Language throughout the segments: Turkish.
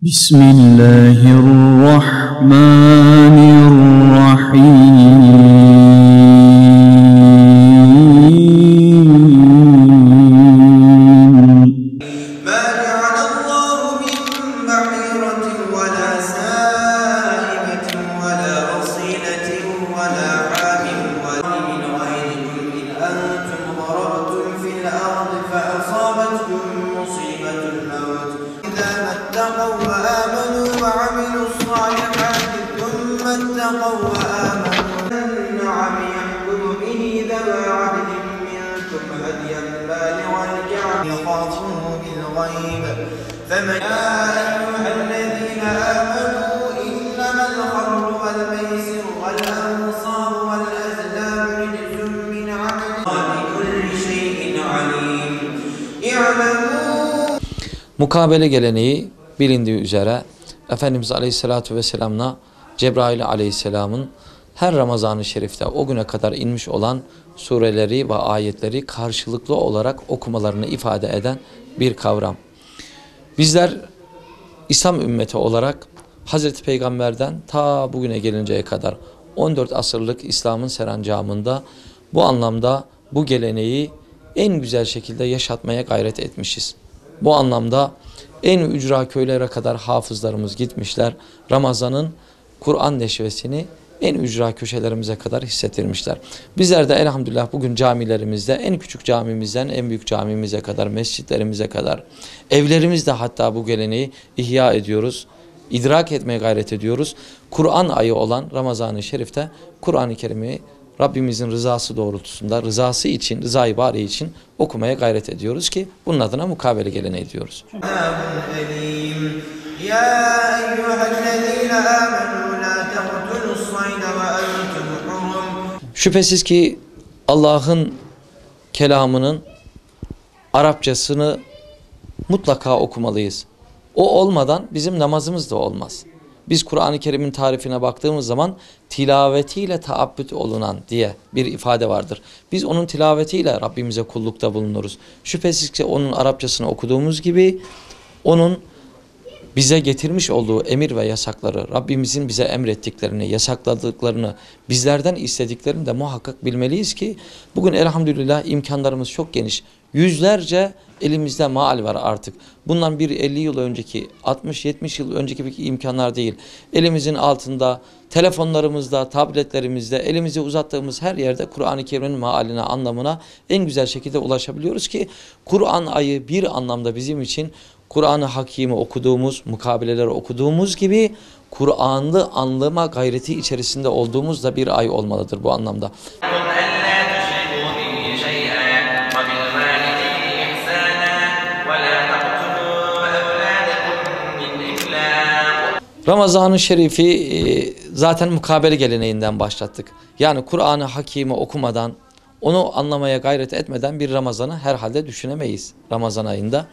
بسم الله الرحمن الرحيم ما جعل الله من بحيرة ولا سائبة ولا وصيلة ولا حام ولا من غيركم إن أنتم ضربتم في الأرض فأصابتكم مصيبة الموت إذا ما اتقوا وآمنوا وعملوا الصالحات ثم اتقوا وآمنوا النعم يحكم به ذوى عدل منكم هديا بالغ الكعبة يخافون بالغيب فمن يا أيها الذين آمنوا إنما الخمر والميسر والأنصاب والأزلام رجس من عمل بكل شيء عليم اعلموا. Mukabele geleneği bilindiği üzere Efendimiz Aleyhisselatü Vesselam'la Cebrail Aleyhisselam'ın her Ramazan-ı Şerif'te o güne kadar inmiş olan sureleri ve ayetleri karşılıklı olarak okumalarını ifade eden bir kavram. Bizler İslam ümmeti olarak Hazreti Peygamber'den ta bugüne gelinceye kadar 14 asırlık İslam'ın serencamında bu anlamda bu geleneği en güzel şekilde yaşatmaya gayret etmişiz. Bu anlamda en ücra köylere kadar hafızlarımız gitmişler. Ramazan'ın Kur'an neşvesini en ücra köşelerimize kadar hissettirmişler. Bizler de elhamdülillah bugün camilerimizde en küçük camimizden en büyük camimize kadar, mescitlerimize kadar, evlerimizde hatta bu geleneği ihya ediyoruz. İdrak etmeye gayret ediyoruz. Kur'an ayı olan Ramazan-ı Şerif'te Kur'an-ı Kerim'i Rabbimizin rızası doğrultusunda, rızası için, rıza-i bari için okumaya gayret ediyoruz ki bunun adına mukabele geleneği diyoruz. Şüphesiz ki Allah'ın kelamının Arapçasını mutlaka okumalıyız. O olmadan bizim namazımız da olmaz. Biz Kur'an-ı Kerim'in tarifine baktığımız zaman tilavetiyle taabbüd olunan diye bir ifade vardır. Biz onun tilavetiyle Rabbimize kullukta bulunuruz. Şüphesiz ki onun Arapçasını okuduğumuz gibi onun bize getirmiş olduğu emir ve yasakları, Rabbimizin bize emrettiklerini, yasakladıklarını, bizlerden istediklerini de muhakkak bilmeliyiz ki bugün elhamdülillah imkanlarımız çok geniş. Yüzlerce elimizde maal var artık. Bundan bir 50 yıl önceki, 60-70 yıl önceki imkanlar değil. Elimizin altında, telefonlarımızda, tabletlerimizde, elimizi uzattığımız her yerde Kur'an-ı Kerim'in mealine, anlamına en güzel şekilde ulaşabiliyoruz ki Kur'an ayı bir anlamda bizim için Kur'an-ı Hakim'i okuduğumuz, mukabeleleri okuduğumuz gibi Kur'an'lı anlama gayreti içerisinde olduğumuz da bir ay olmalıdır bu anlamda. Ramazan-ı Şerif'i zaten mukabele geleneğinden başlattık. Yani Kur'an-ı Hakim'i okumadan, onu anlamaya gayret etmeden bir Ramazan'ı herhalde düşünemeyiz Ramazan ayında.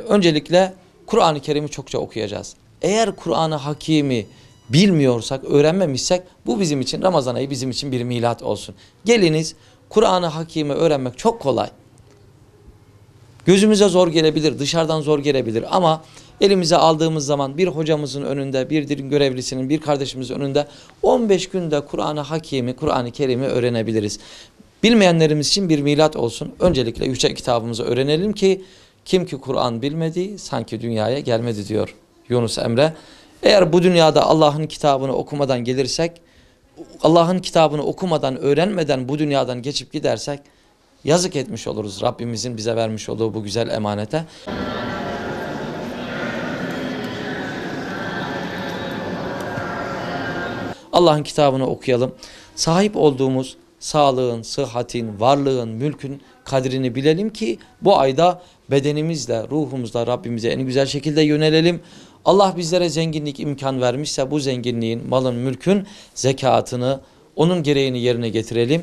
Öncelikle Kur'an-ı Kerim'i çokça okuyacağız. Eğer Kur'an-ı Hakim'i bilmiyorsak, öğrenmemişsek bu bizim için, Ramazan ayı bizim için bir milat olsun. Geliniz, Kur'an-ı Hakim'i öğrenmek çok kolay. Gözümüze zor gelebilir, dışarıdan zor gelebilir ama elimize aldığımız zaman bir hocamızın önünde, bir din görevlisinin, bir kardeşimizin önünde 15 günde Kur'an-ı Hakim'i, Kur'an-ı Kerim'i öğrenebiliriz. Bilmeyenlerimiz için bir milat olsun. Öncelikle yüce kitabımızı öğrenelim ki kim ki Kur'an bilmedi sanki dünyaya gelmedi diyor Yunus Emre. Eğer bu dünyada Allah'ın kitabını okumadan gelirsek, Allah'ın kitabını okumadan, öğrenmeden bu dünyadan geçip gidersek yazık etmiş oluruz Rabbimizin bize vermiş olduğu bu güzel emanete. Allah'ın kitabını okuyalım. Sahip olduğumuz sağlığın, sıhhatin, varlığın, mülkün kadrini bilelim ki bu ayda bedenimizle, ruhumuzla Rabbimize en güzel şekilde yönelelim. Allah bizlere zenginlik imkan vermişse bu zenginliğin, malın, mülkün zekatını, onun gereğini yerine getirelim.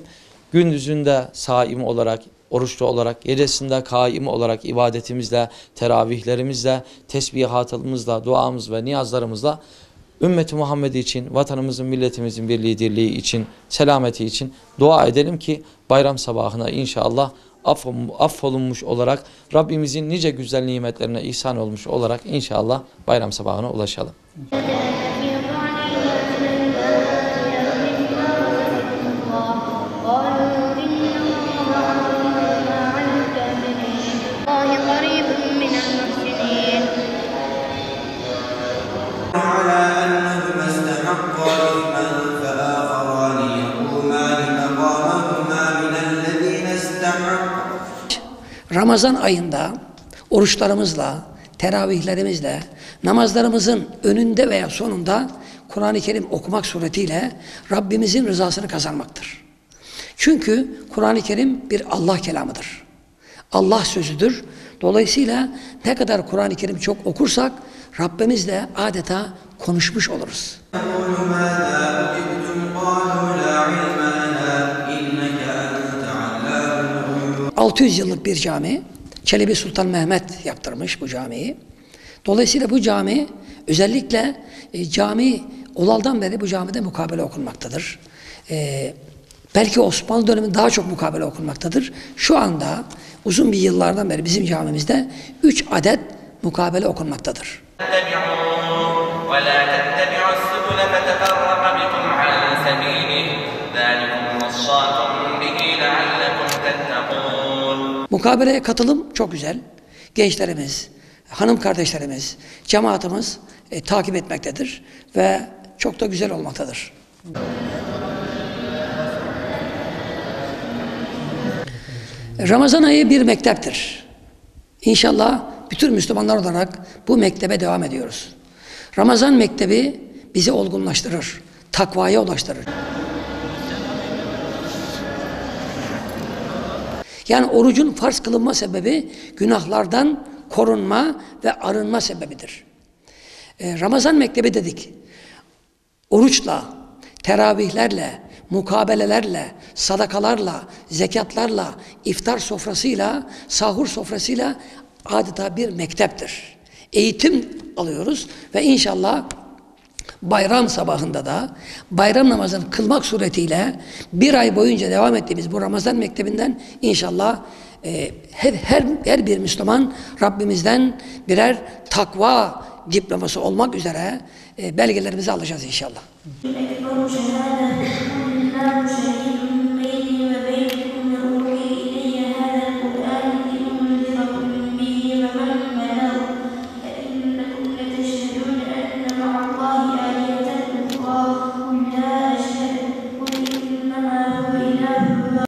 Gündüzünde saim olarak, oruçlu olarak, gecesinde kaim olarak ibadetimizle, teravihlerimizle, tesbihatımızla, duamız ve niyazlarımızla ümmeti Muhammed için, vatanımızın, milletimizin birliği, dirliği için, selameti için dua edelim ki bayram sabahına inşallah affolunmuş olarak Rabbimizin nice güzel nimetlerine ihsan olmuş olarak inşallah bayram sabahına ulaşalım. على أنهما استحقا إثما فآخران يقومان مقامهما من الذين استحقوا. Ramazan ayında oruçlarımızla, teravihlerimizle, namazlarımızın önünde veya sonunda Kur'an-ı Kerim okumak suretiyle Rabbimizin rızasını kazanmaktır. Çünkü Kur'an-ı Kerim bir Allah kelamıdır. Allah sözüdür. Dolayısıyla ne kadar Kur'an-ı Kerim çok okursak Rabbimizle adeta konuşmuş oluruz. 600 yıllık bir cami, Çelebi Sultan Mehmet yaptırmış bu camiyi. Dolayısıyla bu cami özellikle cami olaldan beri bu camide mukabele okunmaktadır. Belki Osmanlı döneminde daha çok mukabele okunmaktadır. Şu anda uzun bir yıllardan beri bizim camimizde 3 adet mukabele okunmaktadır. Mukabeleye katılım çok güzel. Gençlerimiz, hanım kardeşlerimiz, cemaatimiz takip etmektedir ve çok da güzel olmaktadır. Ramazan ayı bir mekteptir. İnşallah bütün Müslümanlar olarak bu mektebe devam ediyoruz. Ramazan mektebi bizi olgunlaştırır, takvaya ulaştırır. Yani orucun farz kılınma sebebi günahlardan korunma ve arınma sebebidir. Ramazan mektebi dedik. Oruçla, teravihlerle, mukabelelerle, sadakalarla, zekatlarla, iftar sofrasıyla, sahur sofrasıyla adeta bir mekteptir. Eğitim alıyoruz ve inşallah bayram sabahında da bayram namazını kılmak suretiyle bir ay boyunca devam ettiğimiz bu Ramazan mektebinden inşallah her bir Müslüman Rabbimizden birer takva diploması olmak üzere belgelerimizi alacağız inşallah.